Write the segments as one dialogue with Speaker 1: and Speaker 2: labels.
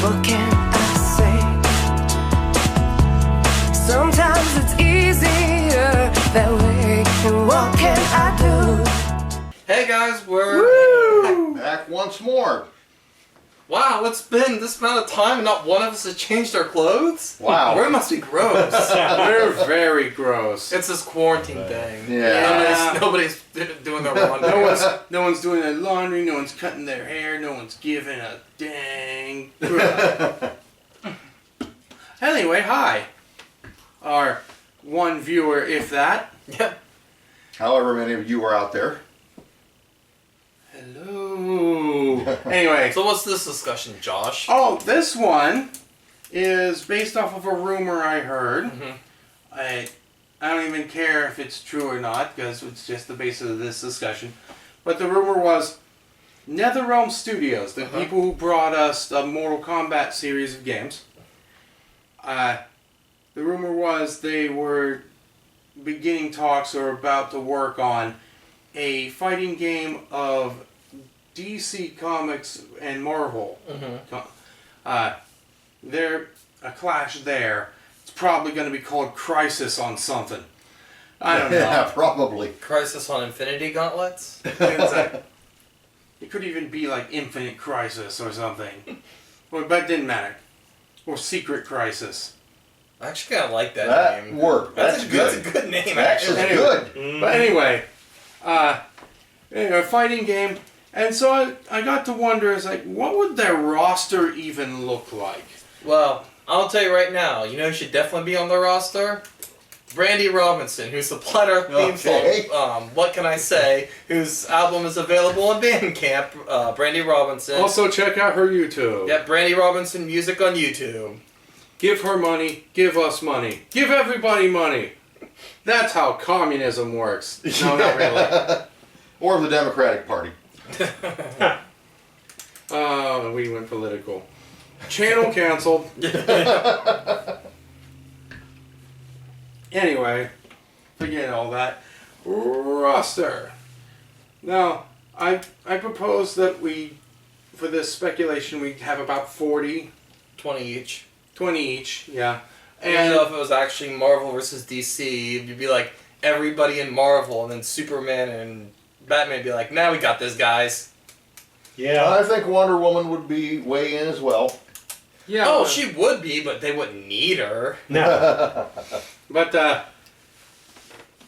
Speaker 1: What can I say? Sometimes it's easier that way. And what can I do?
Speaker 2: Hey guys, we're
Speaker 3: back once more.
Speaker 2: Wow, it's been this amount of time and not one of us has changed our clothes?
Speaker 3: Wow.
Speaker 2: We must be gross.
Speaker 4: We're very gross.
Speaker 2: It's this quarantine thing.
Speaker 3: Yeah.
Speaker 2: Nobody's doing their laundry.
Speaker 4: No one's doing their laundry, no one's cutting their hair, no one's giving a dang. Anyway, hi. Our one viewer, if that.
Speaker 2: Yep.
Speaker 3: However many of you are out there.
Speaker 4: Hello. Anyway.
Speaker 2: So what's this discussion, Josh?
Speaker 4: Oh, this one is based off of a rumor I heard. I don't even care if it's true or not, because it's just the basis of this discussion. But the rumor was NetherRealm Studios, the people who brought us the Mortal Kombat series of games. The rumor was they were beginning talks or about to work on a fighting game of DC Comics and Marvel. They're a clash there. It's probably going to be called Crisis on something. I don't know.
Speaker 3: Yeah, probably.
Speaker 2: Crisis on Infinity Gauntlets?
Speaker 4: It could even be like Infinite Crisis or something. But it didn't matter. Or Secret Crisis.
Speaker 2: I actually kind of like that
Speaker 3: That
Speaker 2: name.
Speaker 3: worked. That's good.
Speaker 2: That's a good name,
Speaker 3: That
Speaker 2: actually.
Speaker 3: is good.
Speaker 4: But anyway, a fighting game. And so I got to wonder, it's like, what would their roster even look like?
Speaker 2: Well, I'll tell you right now, you know who should definitely be on the roster? Brandy Robinson, who supplied our theme song, What Can I Say, whose album is available on Bandcamp, Brandy Robinson.
Speaker 4: Also check out her YouTube.
Speaker 2: Yep, Brandy Robinson Music on YouTube.
Speaker 4: Give her money, give us money. Give everybody money. That's how communism works. No, not really.
Speaker 3: Or the Democratic Party.
Speaker 4: Oh, we went political. Channel canceled. Anyway, forget all that. Roster. Now, I propose that we, for this speculation, we have about 40,
Speaker 2: 20 each.
Speaker 4: 20 each, yeah.
Speaker 2: And you know, if it was actually Marvel versus DC, you'd be like, everybody in Marvel, and then Superman and Batman would be like, now we got this, guys.
Speaker 5: Yeah.
Speaker 3: I think Wonder Woman would be way in as well.
Speaker 4: Yeah.
Speaker 2: Oh,
Speaker 4: but,
Speaker 2: she would be, but they wouldn't need her.
Speaker 5: No.
Speaker 4: But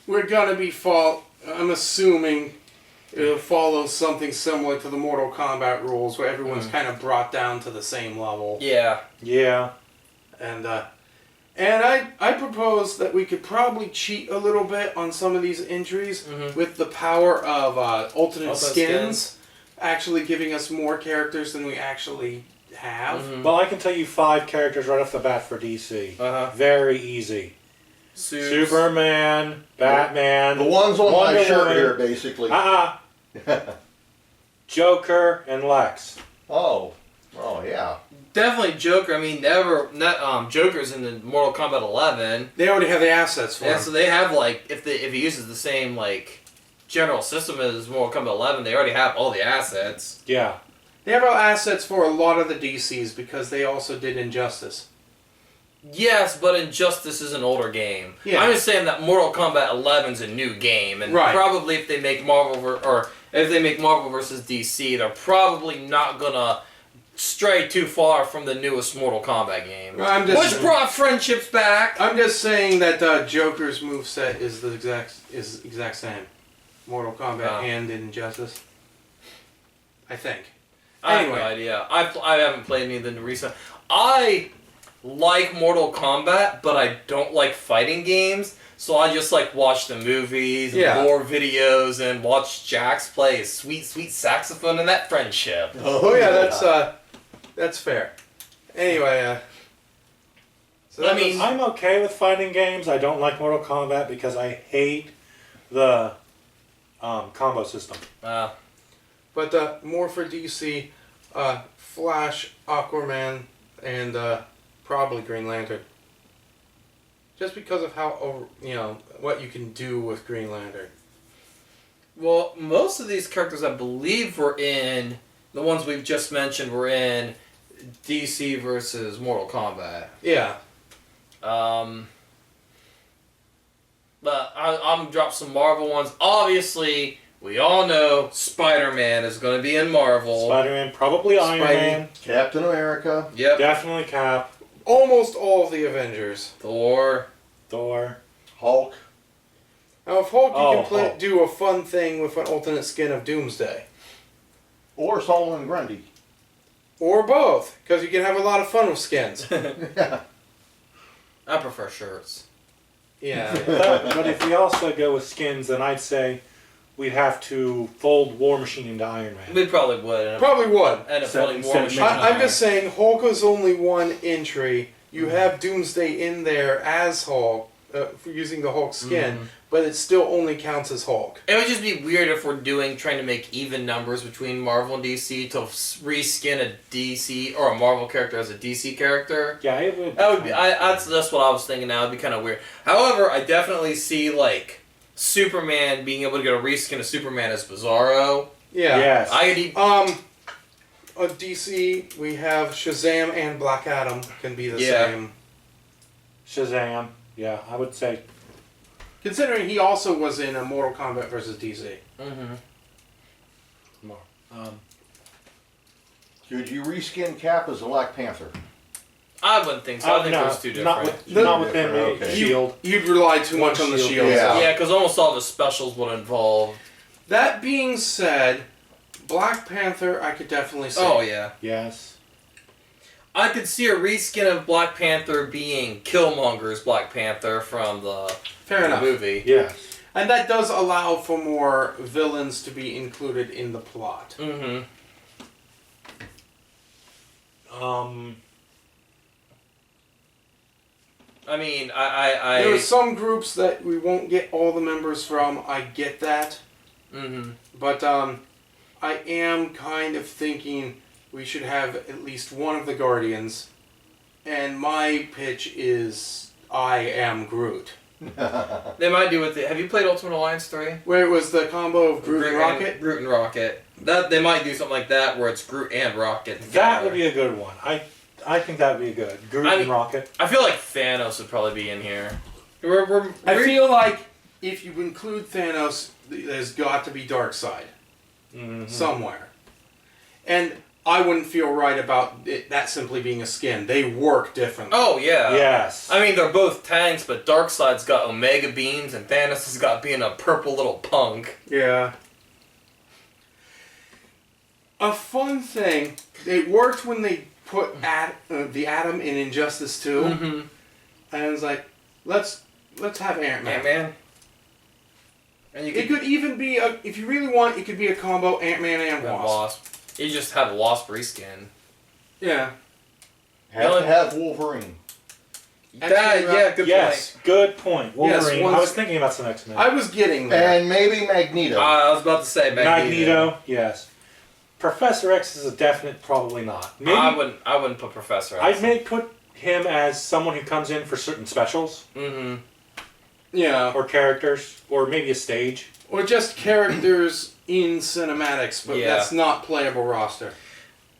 Speaker 4: we're gonna be I'm assuming it'll follow something similar to the Mortal Kombat rules, where everyone's kind of brought down to the same level.
Speaker 2: Yeah.
Speaker 5: Yeah.
Speaker 4: And I propose that we could probably cheat a little bit on some of these entries with the power of alternate skins, actually giving us more characters than we actually have.
Speaker 5: Well, I can tell you 5 characters right off the bat for DC. Very easy. Superman, Batman,
Speaker 3: The ones on
Speaker 5: Wonder
Speaker 3: my shirt
Speaker 5: Woman.
Speaker 3: here, basically.
Speaker 5: Joker, and Lex.
Speaker 3: Oh, yeah.
Speaker 2: Definitely Joker. I mean, Joker's in the Mortal Kombat 11.
Speaker 4: They already have the assets for
Speaker 2: Yeah,
Speaker 4: him.
Speaker 2: so they have, like, if he uses the same, like, general system as Mortal Kombat 11, they already have all the assets.
Speaker 5: Yeah.
Speaker 4: They have assets for a lot of the DCs because they also did Injustice.
Speaker 2: Yes, but Injustice is an older game.
Speaker 4: Yeah.
Speaker 2: I'm just saying that Mortal Kombat 11's a new game, and
Speaker 4: Right.
Speaker 2: probably if they make Marvel versus DC, they're probably not gonna stray too far from the newest Mortal Kombat game, which brought friendships back.
Speaker 4: I'm just saying that Joker's moveset is the exact same. Mortal Kombat and Injustice. I think.
Speaker 2: I have no idea. I haven't played any of the recent. I like Mortal Kombat, but I don't like fighting games. So I just like watch the movies, and more videos, and watch Jax play his sweet, sweet saxophone and that friendship.
Speaker 4: Oh yeah, that's fair. Anyway, so
Speaker 5: I'm okay with fighting games. I don't like Mortal Kombat because I hate the combo system.
Speaker 4: But more for DC, Flash, Aquaman, and probably Green Lantern. Just because of how, what you can do with Green Lantern.
Speaker 2: Well, most of these characters, I believe, were in, the ones we've just mentioned were in DC versus Mortal Kombat.
Speaker 4: Yeah.
Speaker 2: But I'm gonna drop some Marvel ones. Obviously, we all know Spider-Man is gonna be in Marvel.
Speaker 5: Spider-Man, probably Iron
Speaker 4: Spidey.
Speaker 5: Man,
Speaker 3: Captain America.
Speaker 2: Yep.
Speaker 5: definitely Cap,
Speaker 4: Almost all of the Avengers.
Speaker 2: Thor.
Speaker 5: Thor.
Speaker 3: Hulk.
Speaker 4: Now, if Hulk, you
Speaker 5: Oh,
Speaker 4: can
Speaker 5: Hulk.
Speaker 4: do a fun thing with an alternate skin of Doomsday.
Speaker 3: Or Solomon Grundy.
Speaker 4: Or both, because you can have a lot of fun with skins.
Speaker 3: Yeah.
Speaker 2: I prefer shirts.
Speaker 4: Yeah.
Speaker 5: But if we also go with skins, then I'd say we'd have to fold War Machine into Iron Man.
Speaker 2: We probably would. End up,
Speaker 4: Probably would.
Speaker 2: end up
Speaker 5: So
Speaker 2: putting War
Speaker 5: instead of
Speaker 2: Machine
Speaker 5: making-
Speaker 2: on
Speaker 4: I'm
Speaker 2: there.
Speaker 4: just saying, Hulk is only one entry. You have Doomsday in there as Hulk, for using the Hulk skin, but it still only counts as Hulk.
Speaker 2: It would just be weird if we're trying to make even numbers between Marvel and DC to reskin a DC or a Marvel character as a DC character.
Speaker 5: Yeah, it would.
Speaker 2: That would be. That's what I was thinking. That would be kind of weird. However, I definitely see like Superman being able to get a reskin of Superman as Bizarro.
Speaker 4: Yeah.
Speaker 5: Yes.
Speaker 2: I could.
Speaker 4: DC, we have Shazam and Black Adam can be the
Speaker 2: Yeah.
Speaker 4: same.
Speaker 5: Shazam. Yeah, I would say.
Speaker 4: Considering he also was in a Mortal Kombat versus DC.
Speaker 3: Could you reskin Cap as a Black Panther?
Speaker 2: I wouldn't think so. I think
Speaker 5: no,
Speaker 2: there's two
Speaker 5: not
Speaker 2: different.
Speaker 5: with, not with him.
Speaker 3: Okay.
Speaker 5: Shield.
Speaker 4: You'd rely too much on the
Speaker 5: Shield.
Speaker 4: shield.
Speaker 3: Yeah.
Speaker 2: Yeah, because almost all the specials would involve.
Speaker 4: That being said, Black Panther, I could definitely see.
Speaker 2: Oh yeah.
Speaker 5: Yes.
Speaker 2: I could see a reskin of Black Panther being Killmonger's Black Panther from the
Speaker 4: Fair enough.
Speaker 2: movie.
Speaker 5: Yes.
Speaker 4: And that does allow for more villains to be included in the plot.
Speaker 2: Mm-hmm. I mean,
Speaker 4: There are some groups that we won't get all the members from. I get that.
Speaker 2: Mm-hmm.
Speaker 4: But I am kind of thinking we should have at least one of the Guardians. And my pitch is I am Groot.
Speaker 2: They might do with it. Have you played Ultimate Alliance 3?
Speaker 4: Where it was the combo of Groot and Rocket.
Speaker 2: Groot and Rocket. That they might do something like that where it's Groot and Rocket.
Speaker 5: That
Speaker 2: together.
Speaker 5: would be a good one. I think that would be good. Groot
Speaker 2: I
Speaker 5: and
Speaker 2: mean-
Speaker 5: Rocket.
Speaker 2: I feel like Thanos would probably be in here.
Speaker 4: I feel like if you include Thanos, there's got to be Darkseid somewhere. And I wouldn't feel right about that simply being a skin. They work differently.
Speaker 2: Oh yeah.
Speaker 5: Yes.
Speaker 2: I mean, they're both tanks, but Darkseid's got Omega beams, and Thanos has got being a purple little punk.
Speaker 4: Yeah. A fun thing, it worked when they put the Atom in Injustice 2.
Speaker 2: Mm-hmm.
Speaker 4: And it was like, let's have Ant-Man.
Speaker 2: Man. And you
Speaker 4: It could even be, if you really want, it could be a combo Ant-Man and Wasp.
Speaker 2: You just have Wasp reskin.
Speaker 4: Yeah.
Speaker 3: Have to have Wolverine.
Speaker 2: Yeah, good
Speaker 5: Yes. Good point.
Speaker 4: Yes,
Speaker 5: Wolverine.
Speaker 4: once-
Speaker 5: I was thinking about some X-Men.
Speaker 4: I was getting there.
Speaker 3: And maybe Magneto.
Speaker 2: point. I was about to say
Speaker 5: Magneto. Yes. Professor X is a definite probably not. Maybe
Speaker 2: I wouldn't put Professor
Speaker 5: I
Speaker 2: X.
Speaker 5: may put him as someone who comes in for certain specials
Speaker 2: Mm-hmm.
Speaker 4: Yeah.
Speaker 5: or characters or maybe a stage.
Speaker 4: Or just characters in cinematics, but
Speaker 2: Yeah.
Speaker 4: that's not playable roster.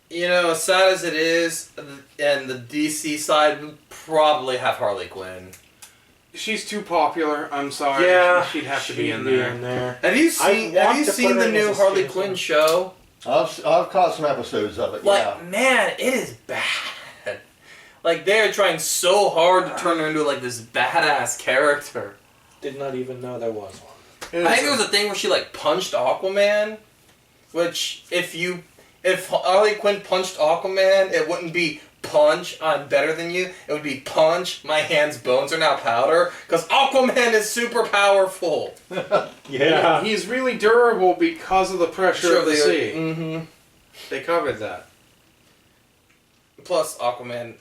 Speaker 2: You know, as sad as it is, and the DC side would probably have Harley Quinn.
Speaker 4: She's too popular. I'm sorry.
Speaker 5: Yeah,
Speaker 4: She'd have to be
Speaker 5: she'd
Speaker 4: in there.
Speaker 2: Have you seen
Speaker 5: I
Speaker 2: Have
Speaker 5: want
Speaker 2: you
Speaker 5: to
Speaker 2: seen
Speaker 5: put
Speaker 2: the
Speaker 5: her
Speaker 2: new
Speaker 5: as a
Speaker 2: Harley
Speaker 5: skin
Speaker 2: Quinn
Speaker 5: tone.
Speaker 2: show?
Speaker 3: I've caught some episodes of it.
Speaker 2: Like,
Speaker 3: Yeah.
Speaker 2: man, it is bad. Like, they're trying so hard to turn her into like this badass character.
Speaker 5: Did not even know there was one.
Speaker 2: I think there was a thing where she like punched Aquaman, which if Harley Quinn punched Aquaman, it wouldn't be punch, I'm better than you. It would be punch, my hands' bones are now powder, because Aquaman is super powerful.
Speaker 5: Yeah.
Speaker 4: He's really durable because of the pressure of the sea.
Speaker 2: Mm-hmm.
Speaker 4: They covered that.
Speaker 2: Plus Aquaman.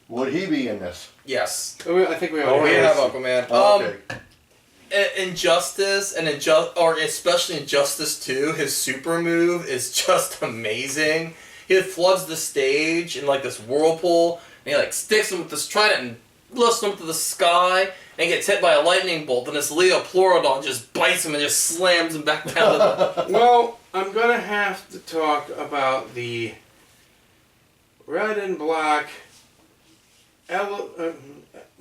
Speaker 3: Would he be in this?
Speaker 2: Yes.
Speaker 4: I think we
Speaker 5: Oh,
Speaker 2: We
Speaker 4: already
Speaker 2: have
Speaker 5: yes.
Speaker 2: Aquaman.
Speaker 3: Okay.
Speaker 2: Injustice and or especially Injustice 2, his super move is just amazing. He floods the stage in like this whirlpool, and he like sticks him with this trident and lifts him to the sky, and gets hit by a lightning bolt, and this Leo Pleurodon just bites him and just slams him back down to the...
Speaker 4: Well, I'm gonna have to talk about the red and black,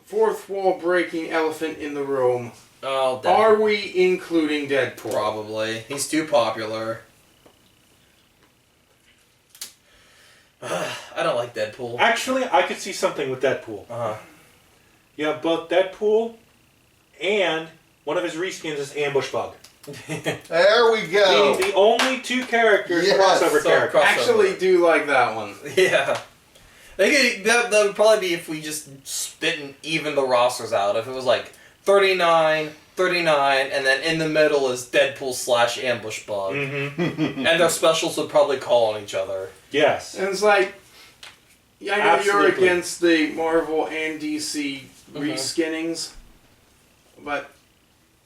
Speaker 4: fourth wall breaking elephant in the room.
Speaker 2: Oh,
Speaker 4: Are we including Deadpool?
Speaker 2: probably. He's too popular. I don't like Deadpool.
Speaker 5: Actually, I could see something with Deadpool.
Speaker 2: Uh-huh.
Speaker 5: You have both Deadpool and one of his reskins is Ambush Bug.
Speaker 3: There we go.
Speaker 5: The only two characters,
Speaker 3: Yes,
Speaker 5: crossover
Speaker 2: so
Speaker 5: characters.
Speaker 4: Actually, do like that one.
Speaker 2: Yeah. That would probably be if we just didn't even the rosters out. If it was like 39, 39, and then in the middle is Deadpool / Ambush Bug.
Speaker 5: Mm-hmm.
Speaker 2: And their specials would probably call on each other.
Speaker 5: Yes.
Speaker 4: And it's like, I know you're
Speaker 5: Absolutely.
Speaker 4: against the Marvel and DC reskinnings, but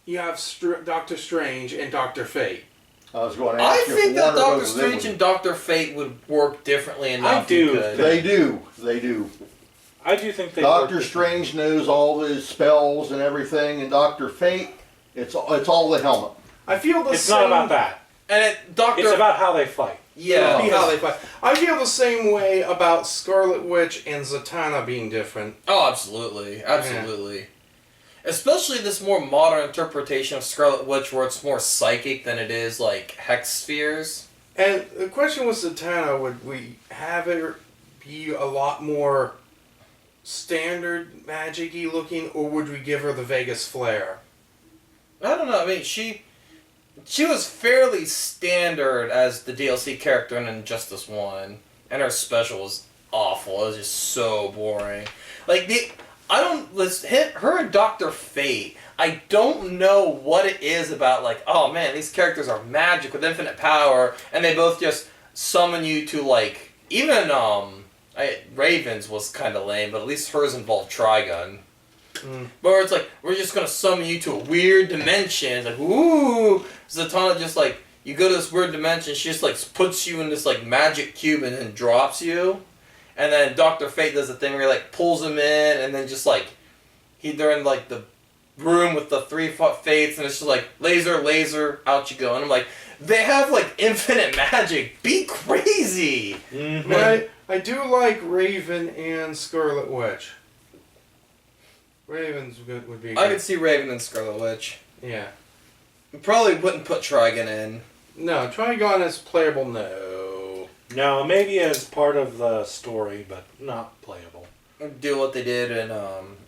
Speaker 4: you have Doctor Strange and Doctor Fate.
Speaker 3: I was going to
Speaker 2: I
Speaker 3: ask you
Speaker 2: think
Speaker 3: if
Speaker 2: that
Speaker 3: one or
Speaker 2: Doctor
Speaker 3: both of them
Speaker 2: Strange
Speaker 3: would-
Speaker 2: and Doctor Fate would work differently enough.
Speaker 5: I do.
Speaker 2: you could.
Speaker 3: They do. They do.
Speaker 5: I do think they
Speaker 3: Doctor
Speaker 5: work
Speaker 3: Strange knows all the spells and everything, and Doctor Fate, it's all the helmet.
Speaker 4: I feel the
Speaker 5: It's
Speaker 4: same.
Speaker 5: not about that.
Speaker 2: And
Speaker 5: It's
Speaker 2: Doctor...
Speaker 5: about how they fight.
Speaker 2: Yeah.
Speaker 4: See how they fight. I feel the same way about Scarlet Witch and Zatanna being different.
Speaker 2: Oh, absolutely. Absolutely. Especially this more modern interpretation of Scarlet Witch where it's more psychic than it is like hex spheres.
Speaker 4: And the question with Zatanna, would we have her be a lot more standard magic-y looking, or would we give her the Vegas flair?
Speaker 2: I don't know. I mean, she was fairly standard as the DLC character in Injustice 1. And her special was awful. It was just so boring. Like, her and Dr. Fate, I don't know what it is about, like, oh man, these characters are magic with infinite power, and they both just summon you to, like, even, Raven's was kind of lame, but at least hers involved Trigun. But where it's like, we're just gonna summon you to a weird dimension. It's like, ooh! Zatanna just, like, you go to this weird dimension, she just, like, puts you in this, like, magic cube and then drops you. And then Dr. Fate does the thing where he, like, pulls him in, and then just, like, they're in, like, the room with the 3 fates, and it's just like, laser, out you go. And I'm like, they have, like, infinite magic. Be crazy!
Speaker 5: Mm-hmm.
Speaker 4: But I do like Raven and Scarlet Witch. Raven's good would be good.
Speaker 2: I could see Raven and Scarlet Witch.
Speaker 4: Yeah.
Speaker 2: Probably wouldn't put Trigun in.
Speaker 4: No, Trigon is playable, no.
Speaker 5: No, maybe as part of the story, but not playable.
Speaker 2: Do what they did in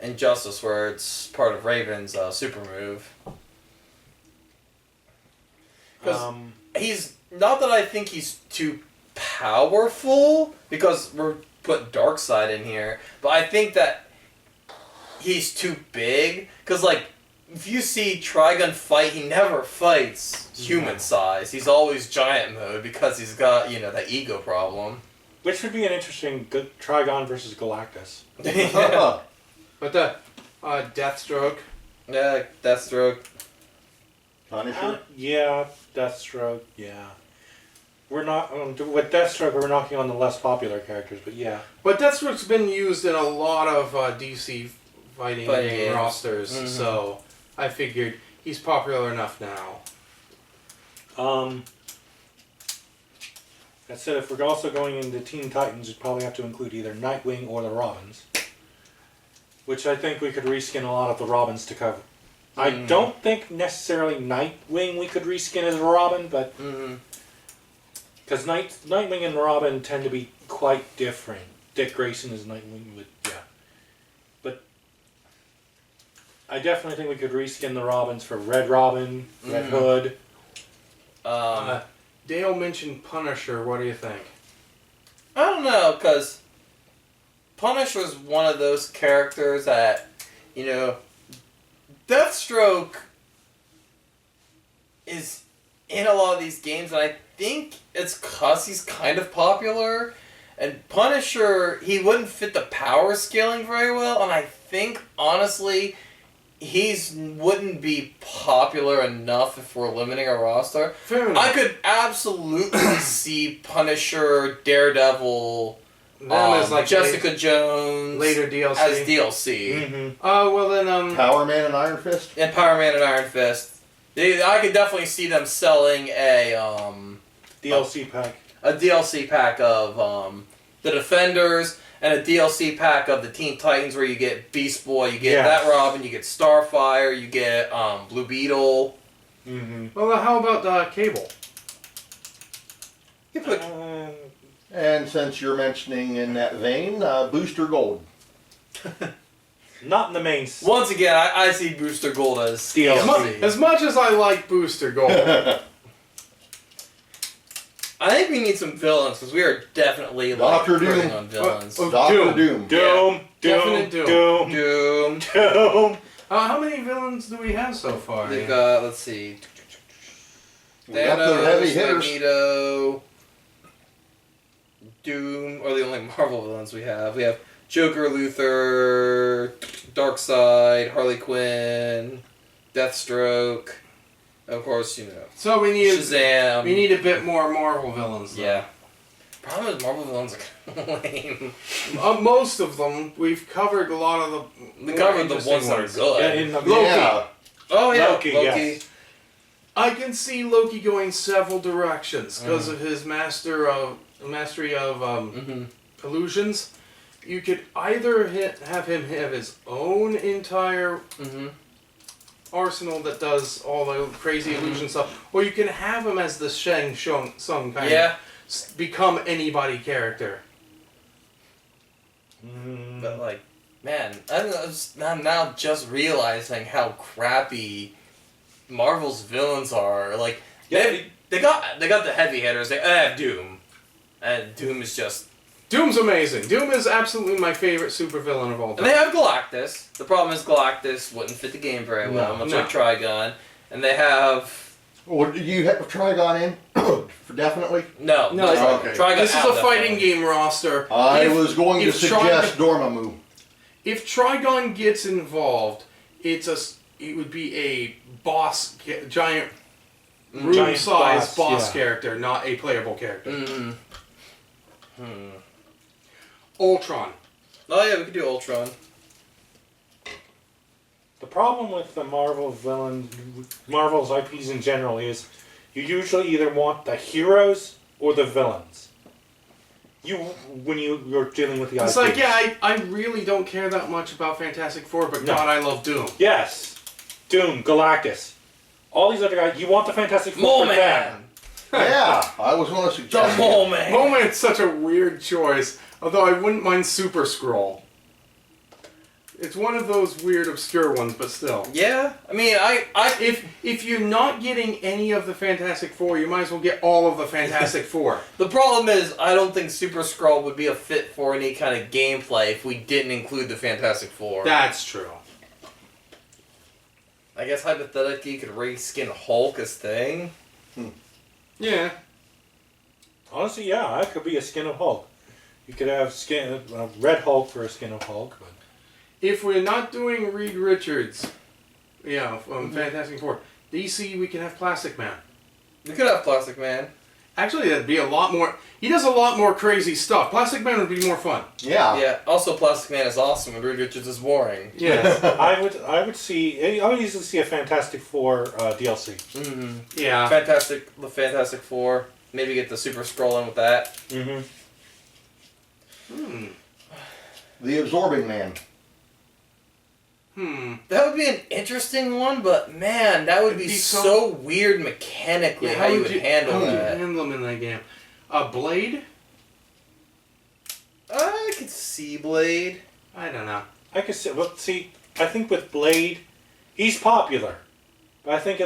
Speaker 2: Injustice, where it's part of Raven's super move. Because he's... Not that I think he's too powerful, because we're put Darkseid in here, but I think that he's too big. Because, like, if you see Trigun fight, he never fights human size. He's always giant mode, because he's got, that ego problem.
Speaker 5: Which would be an interesting Trigon versus Galactus.
Speaker 2: Yeah.
Speaker 4: But the Deathstroke.
Speaker 2: Yeah, Deathstroke.
Speaker 3: Punisher.
Speaker 5: Yeah, Deathstroke, yeah. We're not, with Deathstroke, we're knocking on the less popular characters, but yeah.
Speaker 4: But Deathstroke's been used in a lot of DC fighting game
Speaker 2: games.
Speaker 4: rosters, so I figured he's popular enough now.
Speaker 5: That said, if we're also going into Teen Titans, you'd probably have to include either Nightwing or the Robins. Which I think we could reskin a lot of the Robins to cover. I don't think necessarily Nightwing we could reskin as a Robin, but... Because Nightwing and Robin tend to be quite different. Dick Grayson is Nightwing, but yeah. But I definitely think we could reskin the Robins for Red Robin, Red Hood.
Speaker 4: Dale mentioned Punisher. What do you think?
Speaker 2: I don't know, because Punisher's one of those characters that, Deathstroke is in a lot of these games, and I think it's because he's kind of popular. And Punisher, he wouldn't fit the power scaling very well, and I think, honestly, wouldn't be popular enough if we're limiting our roster.
Speaker 4: Fair enough.
Speaker 2: I could absolutely see Punisher, Daredevil,
Speaker 4: Them as like
Speaker 2: Jessica Jones
Speaker 4: later DLC.
Speaker 2: as DLC,
Speaker 4: Well then,
Speaker 3: Power Man and Iron Fist.
Speaker 2: and Power Man and Iron Fist. I could definitely see them selling a
Speaker 5: DLC pack.
Speaker 2: DLC pack of the Defenders, and a DLC pack of the Teen Titans where you get Beast Boy, you get
Speaker 5: Yes.
Speaker 2: that Robin, you get Starfire, you get Blue Beetle.
Speaker 5: Mm-hmm.
Speaker 4: Well, how about Cable?
Speaker 2: You put
Speaker 3: And since you're mentioning in that vein, Booster Gold.
Speaker 5: Not in the main.
Speaker 2: once again, I see Booster Gold as
Speaker 5: DLC.
Speaker 4: As much as I like Booster Gold,
Speaker 2: I think we need some villains because we are definitely like
Speaker 3: Dr. Doom.
Speaker 2: working on villains.
Speaker 3: Dr. Doom.
Speaker 5: Doom,
Speaker 4: Definite
Speaker 5: Doom,
Speaker 4: Doom.
Speaker 5: Doom,
Speaker 2: Doom.
Speaker 5: Doom.
Speaker 4: how many villains do we have so far?
Speaker 2: They've got, let's see,
Speaker 3: We got the heavy hitters.
Speaker 2: Magneto, Doom are the only Marvel villains we have. We have Joker, Luthor, Darkseid, Harley Quinn, Deathstroke, of course, you know,
Speaker 4: So we need
Speaker 2: Shazam.
Speaker 4: we need a bit more Marvel villains. Though.
Speaker 2: Yeah. Problem is Marvel villains are kind of lame.
Speaker 4: Most of them we've covered a lot of the.
Speaker 2: We
Speaker 4: more
Speaker 2: covered the
Speaker 4: interesting
Speaker 2: ones that are
Speaker 5: Yeah,
Speaker 2: good.
Speaker 5: in the
Speaker 4: Loki.
Speaker 3: Yeah.
Speaker 2: Oh yeah,
Speaker 5: Loki, yes.
Speaker 4: I can see Loki going several directions because of his mastery of
Speaker 2: Mm-hmm.
Speaker 4: illusions. You could either have him have his own entire
Speaker 2: Mm-hmm.
Speaker 4: arsenal that does all the crazy illusion stuff, or you can have him as the Shang Tsung kind
Speaker 2: Yeah,
Speaker 4: of become anybody character.
Speaker 5: Mm,
Speaker 2: but like, man, I'm now just realizing how crappy Marvel's villains are. Like, they got the heavy hitters. They have Doom, and Doom is just.
Speaker 4: Doom's amazing. Doom is absolutely my favorite supervillain of all
Speaker 2: And
Speaker 4: time.
Speaker 2: they have Galactus. The problem is Galactus wouldn't fit the game very well, much like Trigon. And they have
Speaker 3: Well, do you have Trigon in? For definitely?
Speaker 2: no,
Speaker 4: No,
Speaker 3: okay.
Speaker 2: Trigon.
Speaker 4: This is
Speaker 2: out
Speaker 4: a fighting
Speaker 2: definitely.
Speaker 4: game roster.
Speaker 3: I
Speaker 4: If-
Speaker 3: was going to
Speaker 4: if
Speaker 3: suggest Dormammu.
Speaker 4: If Trigon gets involved, it would be a boss, giant room-sized
Speaker 5: boss,
Speaker 4: boss
Speaker 5: yeah.
Speaker 4: character, not a playable character.
Speaker 2: Mm.
Speaker 4: Ultron.
Speaker 2: Oh yeah, we could do Ultron.
Speaker 5: The problem with the Marvel's IPs in general is you usually either want the heroes or the villains. When you're dealing with the
Speaker 4: It's
Speaker 5: IPs.
Speaker 4: like, yeah, I really don't care that much about Fantastic Four, but
Speaker 5: No.
Speaker 4: God, I love Doom.
Speaker 5: Yes, Doom, Galactus, all these other guys. You want the Fantastic Four for them.
Speaker 2: Mole Man.
Speaker 3: Yeah, I was going to
Speaker 2: The
Speaker 3: suggest
Speaker 2: Mole Man.
Speaker 4: Moment's such a weird choice, although I wouldn't mind Super Scroll. It's one of those weird, obscure ones, but still.
Speaker 2: Yeah, I mean,
Speaker 4: If you're not getting any of the Fantastic Four, you might as well get all of the Fantastic Four.
Speaker 2: the problem is I don't think Super Skrull would be a fit for any kind of gameplay if we didn't include the Fantastic Four.
Speaker 4: That's true.
Speaker 2: I guess hypothetically you could reskin Hulk as Thing.
Speaker 4: Yeah.
Speaker 5: Honestly, yeah, that could be a skin of Hulk. You could have Red Hulk for a skin of Hulk, but
Speaker 4: If we're not doing Reed Richards, from Fantastic Four, DC, we can have Plastic Man.
Speaker 2: We could have Plastic Man.
Speaker 4: Actually, that'd be a lot more. He does a lot more crazy stuff. Plastic Man would be more fun.
Speaker 3: Yeah.
Speaker 2: Yeah, also Plastic Man is awesome and Reed Richards is boring.
Speaker 4: Yes.
Speaker 5: I would easily see a Fantastic Four DLC.
Speaker 2: Mm-hmm.
Speaker 4: Yeah.
Speaker 2: The Fantastic Four. Maybe get the Super Skrull in with that.
Speaker 5: Mm-hmm.
Speaker 3: The Absorbing Man.
Speaker 2: That would be an interesting one, but man, that would
Speaker 4: It'd
Speaker 2: be
Speaker 4: be
Speaker 2: so weird mechanically
Speaker 4: Yeah,
Speaker 2: how you would handle that.
Speaker 4: handle him in that game? Blade?
Speaker 2: I could see Blade.
Speaker 4: I don't know.
Speaker 5: I could see. Well, see, I think with Blade, he's popular, but I think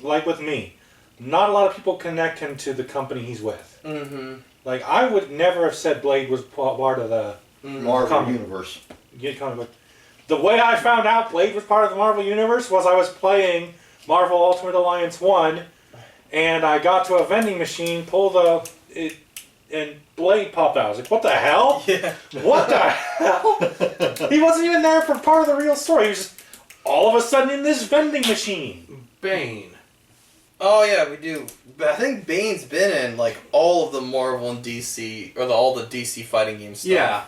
Speaker 5: like with me, not a lot of people connect him to the company he's with.
Speaker 2: Mm-hmm.
Speaker 5: Like I would never have said Blade was part of the
Speaker 3: Marvel
Speaker 5: Comic.
Speaker 3: Universe.
Speaker 5: comic book. The way I found out Blade was part of the Marvel Universe was I was playing Marvel Ultimate Alliance 1, and I got to a vending machine, and Blade popped out. I was like, what the hell?
Speaker 2: Yeah.
Speaker 5: What the hell? He wasn't even there for part of the real story. He was just all of a sudden in this vending machine.
Speaker 4: Bane.
Speaker 2: Oh yeah, we do. But I think Bane's been in like all of the Marvel and DC, or all the DC fighting game stuff.
Speaker 4: Yeah.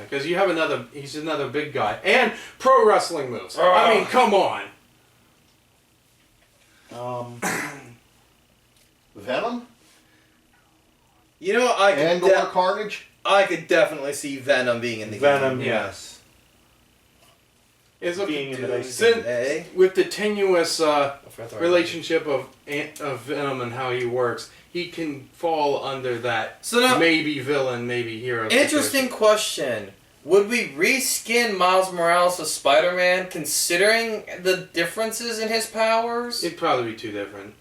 Speaker 4: Because he's another big guy. And pro wrestling moves.
Speaker 2: Oh.
Speaker 4: I mean, come on.
Speaker 3: Venom?
Speaker 2: You know, I
Speaker 3: And
Speaker 2: could
Speaker 3: or Carnage?
Speaker 2: I could definitely see Venom being in the
Speaker 5: Venom,
Speaker 2: game.
Speaker 5: yes.
Speaker 4: Is a,
Speaker 5: Being in the base
Speaker 4: since-
Speaker 2: game.
Speaker 4: with the tenuous
Speaker 2: I forgot the
Speaker 4: relationship of Venom and how he works, he can fall under that
Speaker 2: So now,
Speaker 4: maybe villain, maybe hero.
Speaker 2: interesting question. Would we reskin Miles Morales as Spider-Man considering the differences in his powers?
Speaker 4: It'd probably be too different.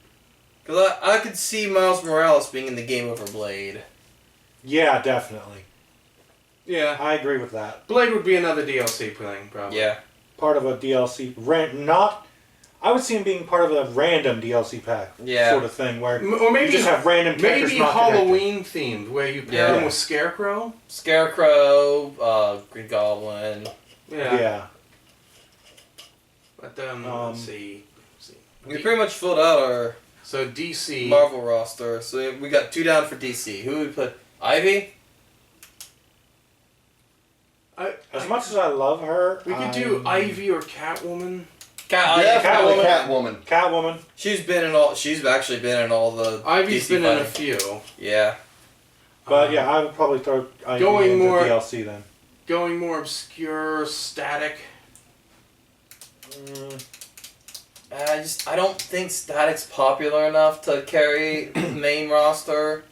Speaker 2: Because I could see Miles Morales being in the game over Blade.
Speaker 5: Yeah, definitely.
Speaker 4: Yeah,
Speaker 5: I agree with that.
Speaker 4: Blade would be another DLC thing, probably.
Speaker 2: Yeah.
Speaker 5: Part of a DLC, I would see him being part of a random DLC pack
Speaker 2: Yeah.
Speaker 5: sort of thing where
Speaker 4: Or maybe
Speaker 5: you just have random characters
Speaker 4: maybe
Speaker 5: not connected.
Speaker 4: Halloween themed, where you pair
Speaker 2: Yeah.
Speaker 4: him with Scarecrow.
Speaker 2: Scarecrow, Green Goblin.
Speaker 5: Yeah.
Speaker 4: But let's see.
Speaker 2: We pretty much filled out our
Speaker 4: So DC.
Speaker 2: Marvel roster. So we got 2 down for DC. Who would we put? Ivy?
Speaker 5: As much as I love her,
Speaker 4: We could do Ivy or Catwoman.
Speaker 3: Definitely Catwoman.
Speaker 5: Catwoman.
Speaker 2: She's been in all. She's actually been in all the.
Speaker 4: Ivy's
Speaker 2: DC
Speaker 4: been in a
Speaker 2: fighting.
Speaker 4: few.
Speaker 2: Yeah.
Speaker 5: But yeah, I would probably throw Ivy
Speaker 4: Going
Speaker 5: into
Speaker 4: more-
Speaker 5: DLC then.
Speaker 4: Going more obscure, static.
Speaker 2: I don't think Static's popular enough to carry the main roster.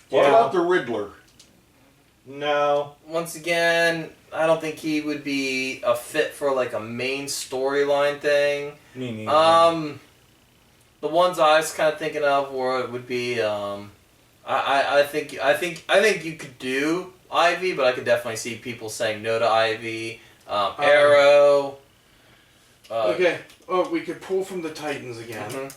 Speaker 3: What
Speaker 5: Yeah.
Speaker 3: about the Riddler?
Speaker 5: No.
Speaker 2: Once again, I don't think he would be a fit for like a main storyline thing.
Speaker 5: Me neither.
Speaker 2: The ones I was kind of thinking of would be I think you could do Ivy, but I could definitely see people saying no to Ivy. Arrow.
Speaker 4: Okay. Oh, we could pull from the Titans again.
Speaker 2: Mhm.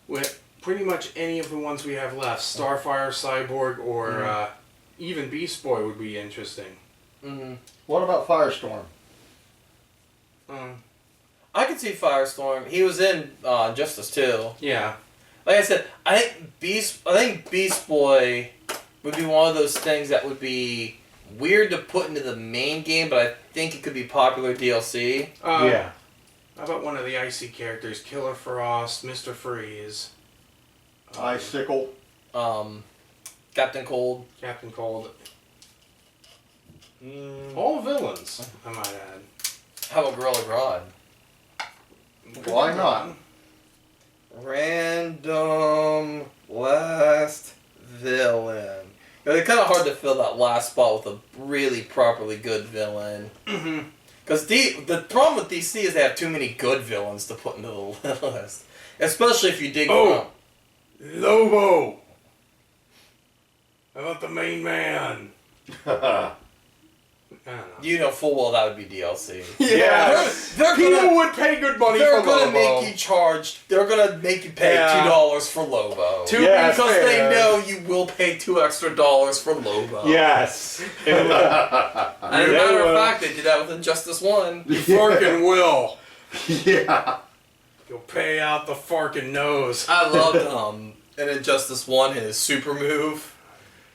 Speaker 4: With pretty much any of the ones we have left. Starfire, Cyborg, or even Beast Boy would be interesting.
Speaker 2: Mm-hmm.
Speaker 3: What about Firestorm?
Speaker 2: I could see Firestorm. He was in Justice 2.
Speaker 4: Yeah.
Speaker 2: Like I said, I think Beast Boy would be one of those things that would be weird to put into the main game, but I think it could be popular DLC.
Speaker 5: Yeah.
Speaker 4: How about one of the icy characters? Killer Frost, Mr. Freeze.
Speaker 3: Icicle.
Speaker 2: Captain Cold.
Speaker 4: Captain Cold.
Speaker 5: Mm,
Speaker 4: All villains, I might add.
Speaker 2: How about Gorilla Grodd?
Speaker 3: Why not?
Speaker 2: Random last villain. It's kind of hard to fill that last spot with a really properly good villain. Because the problem with DC is they have too many good villains to put into the list. Especially if you dig
Speaker 4: Oh! Lobo! How about the main man? I don't know.
Speaker 2: You know full well that would be DLC.
Speaker 5: Yes.
Speaker 2: They're
Speaker 4: People
Speaker 2: gonna,
Speaker 4: would pay good money
Speaker 2: they're
Speaker 4: for
Speaker 2: gonna
Speaker 4: Lobo.
Speaker 2: make you charge. They're gonna make you pay
Speaker 4: Yeah.
Speaker 2: $2 for Lobo.
Speaker 4: To
Speaker 5: Yes.
Speaker 4: be
Speaker 2: Because
Speaker 4: fair,
Speaker 2: they know you will pay $2 extra for Lobo.
Speaker 5: Yes.
Speaker 2: And as a
Speaker 5: They
Speaker 2: matter
Speaker 5: will.
Speaker 2: of fact, they did that with Injustice 1.
Speaker 4: you fucking will.
Speaker 3: Yeah.
Speaker 4: You'll pay out the fucking nose.
Speaker 2: I loved in Injustice 1 his super move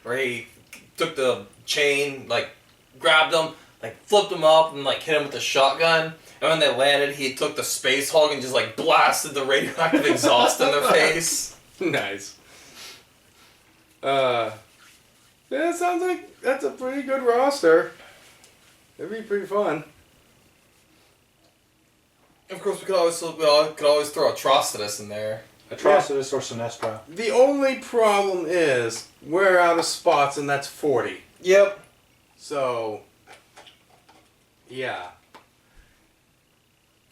Speaker 2: where he took the chain, like grabbed him, like flipped him up and like hit him with a shotgun. And when they landed, he took the Space Hog and just like blasted the radioactive exhaust in their face.
Speaker 4: Nice. That sounds like that's a pretty good roster. It'd be pretty fun.
Speaker 2: Of course, we could always throw Atrocitus in there.
Speaker 5: Atrocitus or Sinestro.
Speaker 4: The only problem is we're out of spots, and that's 40.
Speaker 2: Yep.
Speaker 4: So, yeah.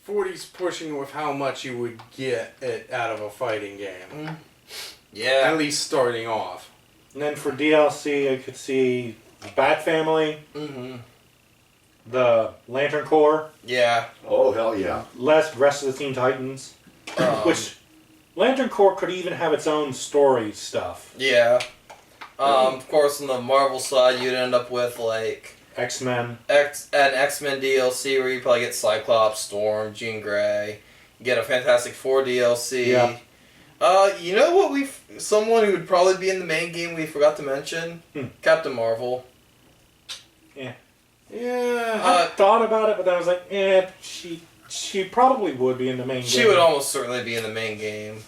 Speaker 4: 40's pushing with how much you would get it out of a fighting game.
Speaker 2: Yeah.
Speaker 4: At least starting off.
Speaker 5: And then for DLC, I could see the Bat Family,
Speaker 2: Mm-hmm.
Speaker 5: the Lantern Corps,
Speaker 2: Yeah.
Speaker 3: Oh, hell yeah.
Speaker 5: rest of the Teen Titans.
Speaker 2: Um,
Speaker 5: Which Lantern Corps could even have its own story stuff.
Speaker 2: Yeah. Of course, on the Marvel side, you'd end up with like
Speaker 5: X-Men.
Speaker 2: an X-Men DLC where you probably get Cyclops, Storm, Jean Grey. You get a Fantastic Four DLC.
Speaker 5: Yeah.
Speaker 2: You know what someone who would probably be in the main game we forgot to mention? Captain Marvel.
Speaker 4: Yeah.
Speaker 5: I thought about it, but then I was like, she probably would be in the main game.
Speaker 2: She would almost certainly be in the main game.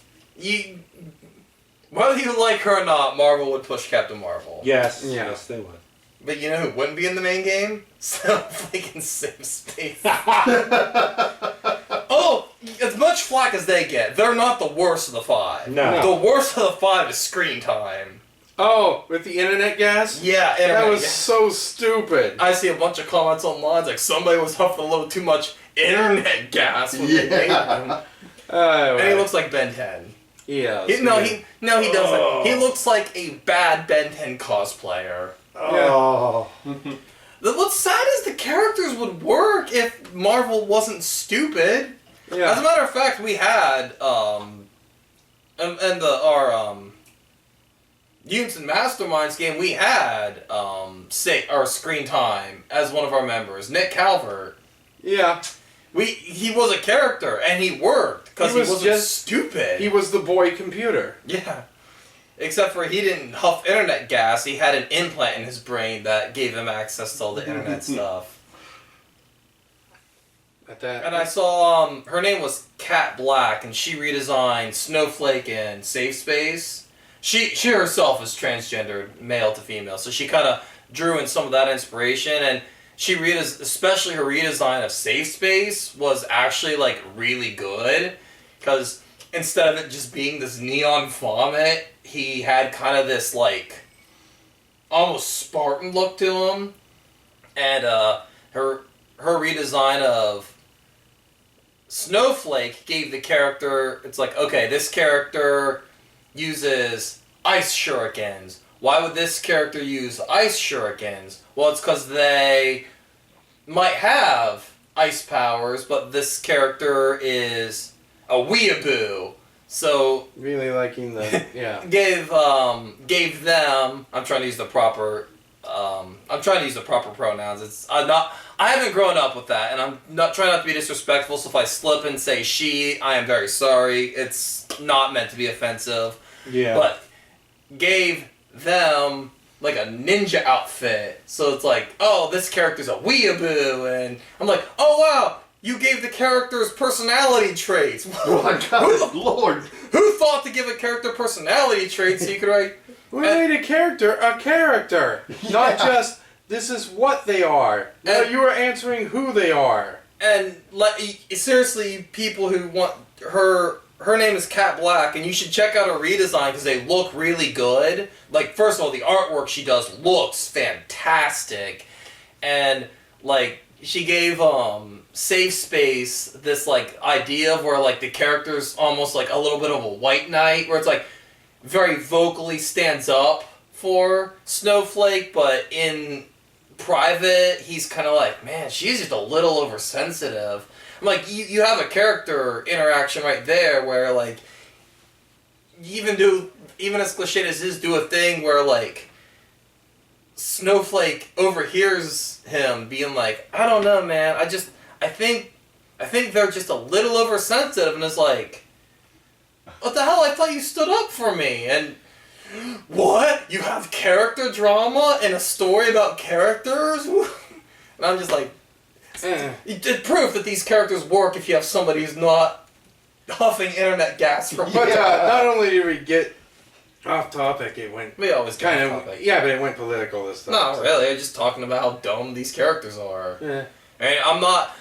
Speaker 2: Whether you like her or not, Marvel would push Captain Marvel.
Speaker 5: Yes,
Speaker 4: Yeah.
Speaker 5: yes, they would.
Speaker 2: But you know who wouldn't be in the main game? Snowflake and Safe Space. Oh, as much flack as they get, they're not the worst of the 5.
Speaker 5: No.
Speaker 2: The worst of the 5 is Screen Time.
Speaker 4: Oh, with the internet gas?
Speaker 2: Yeah,
Speaker 4: That was
Speaker 2: gas.
Speaker 4: so stupid.
Speaker 2: I see a bunch of comments online like somebody was huffing a little too much internet gas when they made him. And he looks like Ben 10.
Speaker 4: Yeah.
Speaker 2: He doesn't. He looks like a bad Ben 10 cosplayer.
Speaker 5: Oh.
Speaker 2: What's sad is the characters would work if Marvel wasn't stupid.
Speaker 4: Yeah.
Speaker 2: As a matter of fact, we had our Mutants and Masterminds game. We had our Screen Time as one of our members, Nick Calvert.
Speaker 4: Yeah.
Speaker 2: He was a character and he worked because he wasn't just stupid.
Speaker 4: He was the boy computer.
Speaker 2: Yeah. Except for he didn't huff internet gas, he had an implant in his brain that gave him access to all the internet stuff. And I saw, her name was Kat Black, and she redesigned Snowflake and Safe Space. She herself is transgendered, male to female, so she kind of drew in some of that inspiration, and especially her redesign of Safe Space was actually, like, really good, because instead of it just being this neon vomit, he had kind of this, like, almost Spartan look to him. And her redesign of Snowflake gave the character, it's like, okay, this character uses ice shurikens. Why would this character use ice shurikens? Well, it's because they might have ice powers, but this character is a weeaboo. So
Speaker 4: really liking the
Speaker 2: gave them. I'm trying to use the proper pronouns. I haven't grown up with that, and I'm not trying not to be disrespectful. So if I slip and say she, I am very sorry. It's not meant to be offensive.
Speaker 5: Yeah.
Speaker 2: But gave them like a ninja outfit. So it's like, oh, this character's a weeaboo, and I'm like, oh wow. You gave the characters personality traits.
Speaker 3: Oh my God, Lord!
Speaker 2: Who thought to give a character personality traits so you could write?
Speaker 4: We made a character, not just this is what they are. No, you were answering who they are.
Speaker 2: And seriously, people who want her name is Kat Black, and you should check out her redesign because they look really good. Like, first of all, the artwork she does looks fantastic, and like she gave Safe Space this like idea of where like the character's almost like a little bit of a White Knight, where it's like very vocally stands up for Snowflake, but in private he's kind of like, man, she's just a little oversensitive. I'm like, you have a character interaction right there where like even as cliched as is, do a thing where like Snowflake overhears him being like, I don't know, man, I think they're just a little oversensitive, and is like, what the hell, I thought you stood up for me. And what? You have character drama in a story about characters? And I'm just like, it's proof that these characters work if you have somebody who's not huffing internet gas from
Speaker 4: But not only did we get off topic, it went
Speaker 2: we always
Speaker 4: kind
Speaker 2: get
Speaker 4: of
Speaker 2: off topic.
Speaker 4: Yeah, but it went political this time.
Speaker 2: No, really, I'm just talking about how dumb these characters are.
Speaker 4: Yeah.
Speaker 2: And I'm not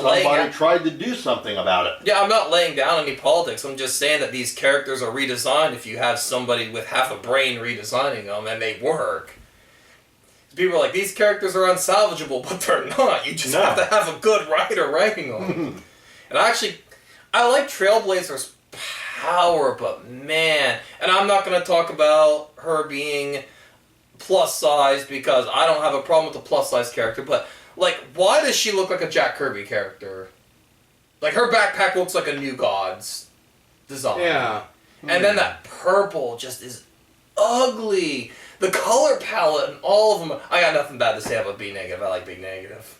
Speaker 2: laying
Speaker 3: Somebody
Speaker 2: out,
Speaker 3: tried to do something about it.
Speaker 2: yeah, I'm not laying down any politics. I'm just saying that these characters are redesigned if you have somebody with half a brain redesigning them, and they work. People are like, these characters are unsalvageable, but they're not. You just have to have a good writer writing them. And I like Trailblazer's power, but man, and I'm not going to talk about her being plus size because I don't have a problem with the plus size character, but like, why does she look like a Jack Kirby character? Like, her backpack looks like a New Gods design.
Speaker 4: Yeah.
Speaker 2: And then that purple just is ugly. The color palette and all of them. I got nothing bad to say about B Negative. I like B Negative.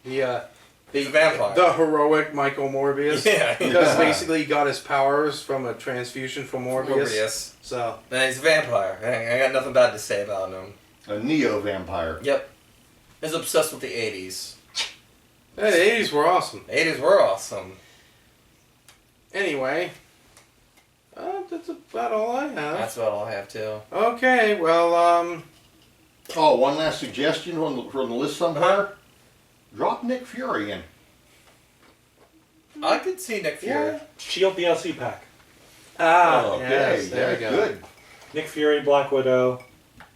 Speaker 4: Yeah.
Speaker 2: The vampire.
Speaker 4: The heroic Michael Morbius.
Speaker 2: Yeah.
Speaker 4: Because basically he got his powers from a transfusion from Morbius. So.
Speaker 2: And he's a vampire. I got nothing bad to say about him.
Speaker 3: A neo-vampire.
Speaker 2: Yep. He's obsessed with the 80s.
Speaker 4: Yeah, the 80s were awesome.
Speaker 2: The 80s were awesome.
Speaker 4: Anyway. That's about all I have.
Speaker 2: That's about all I have, too.
Speaker 4: Okay, well,
Speaker 3: Oh, one last suggestion from the list somewhere.
Speaker 2: Uh-huh.
Speaker 3: Drop Nick Fury in.
Speaker 2: I could see Nick Fury.
Speaker 5: Shield DLC pack.
Speaker 4: Ah,
Speaker 3: Okay,
Speaker 4: yes, there we go.
Speaker 3: Good.
Speaker 5: Nick Fury, Black Widow,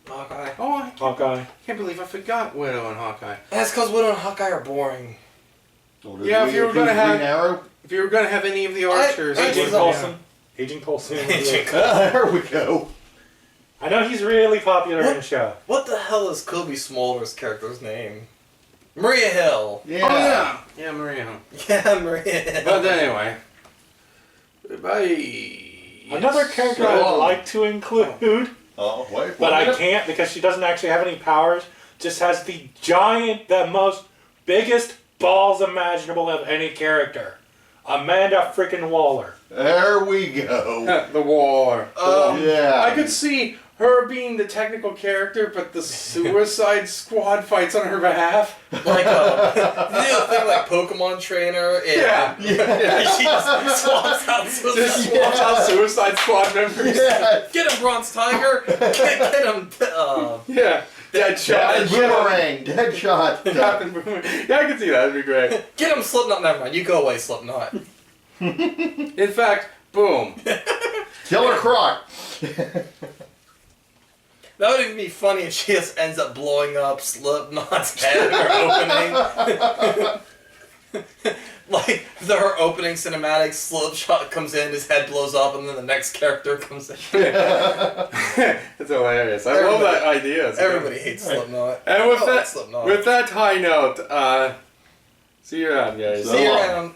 Speaker 2: Hawkeye.
Speaker 4: Oh, I
Speaker 5: Hawkeye.
Speaker 4: can't believe I forgot Widow and Hawkeye.
Speaker 2: That's because Widow and Hawkeye are boring.
Speaker 3: So did
Speaker 4: Yeah,
Speaker 3: we
Speaker 4: if you were
Speaker 3: include
Speaker 4: gonna have-
Speaker 3: Green Arrow.
Speaker 4: If you were going to have any of the archers,
Speaker 2: I
Speaker 5: Agent
Speaker 2: just-
Speaker 5: Coulson. Agent Coulson.
Speaker 2: Agent
Speaker 3: There we go.
Speaker 5: I know he's really popular in the show.
Speaker 2: What the hell is Kobe Smolder's character's name? Maria Hill.
Speaker 3: Yeah.
Speaker 4: Oh, yeah. Yeah, Maria.
Speaker 2: Yeah, Maria Hill.
Speaker 4: But anyway. Bye.
Speaker 5: Another character I would like to include,
Speaker 3: Oh, wait.
Speaker 5: but
Speaker 3: one
Speaker 5: I
Speaker 3: minute.
Speaker 5: can't because she doesn't actually have any powers. Just has the most biggest balls imaginable of any character. Amanda freaking Waller.
Speaker 3: There we go.
Speaker 4: The war.
Speaker 3: Yeah.
Speaker 4: I could see her being the technical character, but the Suicide Squad fights on her behalf.
Speaker 2: Like, you know the thing like Pokemon Trainer? And, she just swaps out
Speaker 4: Just
Speaker 2: Suicide
Speaker 4: swaps out Suicide Squad members.
Speaker 3: Yeah.
Speaker 2: Get him, Bronze Tiger! Get him,
Speaker 4: Yeah. Deadshot.
Speaker 3: Boomerang. Deadshot.
Speaker 4: Captain Boomerang. Yeah, I can see that. That'd be great.
Speaker 2: get him, Slipknot. Never mind, you go away, Slipknot.
Speaker 4: In fact, boom.
Speaker 3: Killer Croc.
Speaker 2: That would even be funny if she just ends up blowing up Slipknot's head in her opening. Like, her opening cinematic, Slipshot comes in, his head blows up, and then the next character comes in.
Speaker 4: It's hilarious. I love that idea. It's
Speaker 2: Everybody hates Slipknot.
Speaker 4: And with
Speaker 2: I like
Speaker 4: that,
Speaker 2: Slipknot.
Speaker 4: with that high note, see you around, guys.
Speaker 3: So
Speaker 2: See you
Speaker 3: long.
Speaker 2: around.